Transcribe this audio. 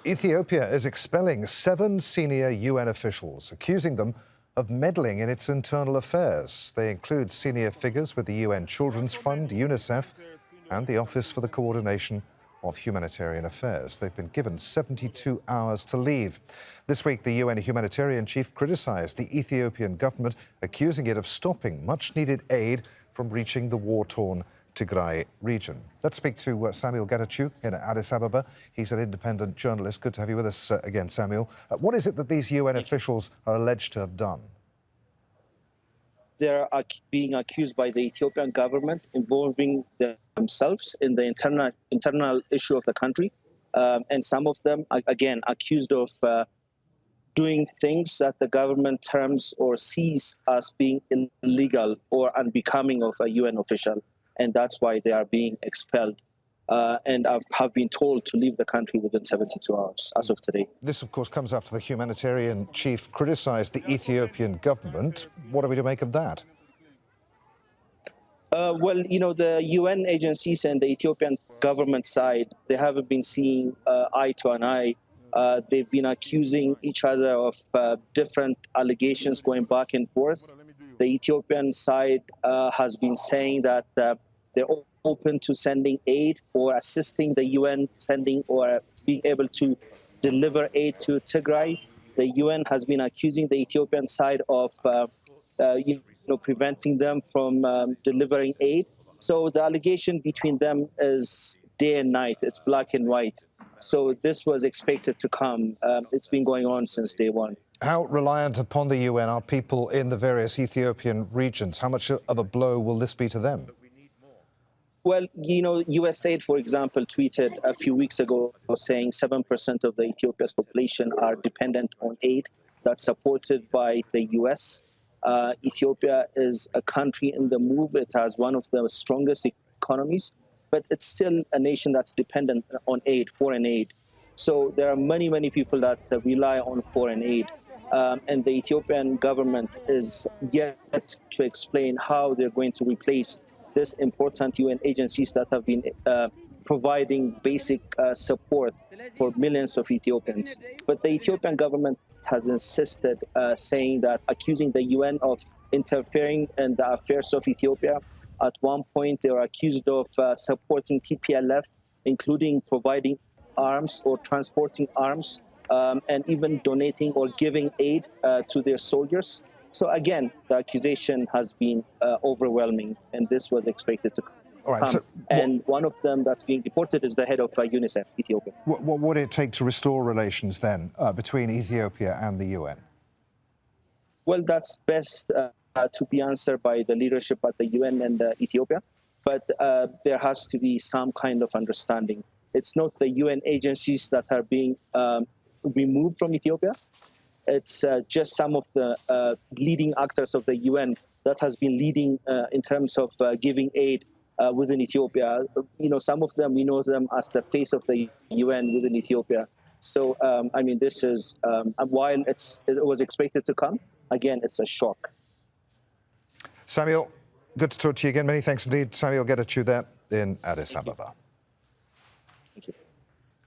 Ethiopia is expelling 7 senior UN officials, accusing them of meddling in its internal affairs. They include senior figures with the UN Children's Fund, UNICEF, and the Office for the Coordination of Humanitarian Affairs. They've been given 72 hours to leave. This week, the UN humanitarian chief criticised the Ethiopian government, accusing it of stopping much-needed aid from reaching the war-torn Tigray region. Let's speak to Samuel Getachew in Addis Ababa. He's an independent journalist. Good to have you with us again, Samuel. What is it that these UN officials are alleged to have done? They're being accused by the Ethiopian government involving themselves in the internal issue of the country. And some of them, again, accused of doing things that the government terms or sees as being illegal or unbecoming of a UN official. And that's why they are being expelled and have been told to leave the country within 72 hours as of today. This, of course, comes after the humanitarian chief criticised the Ethiopian government. What are we to make of that? Well, you know, the UN agencies and the Ethiopian government side, they haven't been seeing eye to an eye. They've been accusing each other of different allegations going back and forth. The Ethiopian side has been saying that they're open to sending aid or assisting the UN sending or being able to deliver aid to Tigray. The UN has been accusing the Ethiopian side of preventing them from delivering aid. So the allegation between them is day and night. It's black and white. So this was expected to come. It's been going on since day one. How reliant upon the UN are people in the various Ethiopian regions? How much of a blow will this be to them? Well, you know, USAID, for example, tweeted a few weeks ago saying 7% of the Ethiopia's population are dependent on aid that's supported by the US. Ethiopia is a country in the move. It has one of the strongest economies, but it's still a nation that's dependent on aid, foreign aid. So there are many, many people that rely on foreign aid. And the Ethiopian government is yet to explain how they're going to replace this important UN agencies that have been providing basic support for millions of Ethiopians. But the Ethiopian government has insisted, saying that accusing the UN of interfering in the affairs of Ethiopia. At one point, they were accused of supporting TPLF, including providing arms or transporting arms, and even donating or giving aid to their soldiers. So again, the accusation has been overwhelming, and this was expected to come. All right, so and one of them that's being deported is the head of UNICEF Ethiopia. What would it take to restore relations then between Ethiopia and the UN? Well, that's best to be answered by the leadership at the UN and Ethiopia, but there has to be some kind of understanding. It's not the UN agencies that are being removed from Ethiopia. It's just some of the leading actors of the UN that has been leading in terms of giving aid within Ethiopia. You know, some of them, we know them as the face of the UN within Ethiopia. So, I mean, this is, while it was expected to come, again, it's a shock. Samuel, good to talk to you again. Many thanks indeed. Samuel Getachew there in Addis Ababa.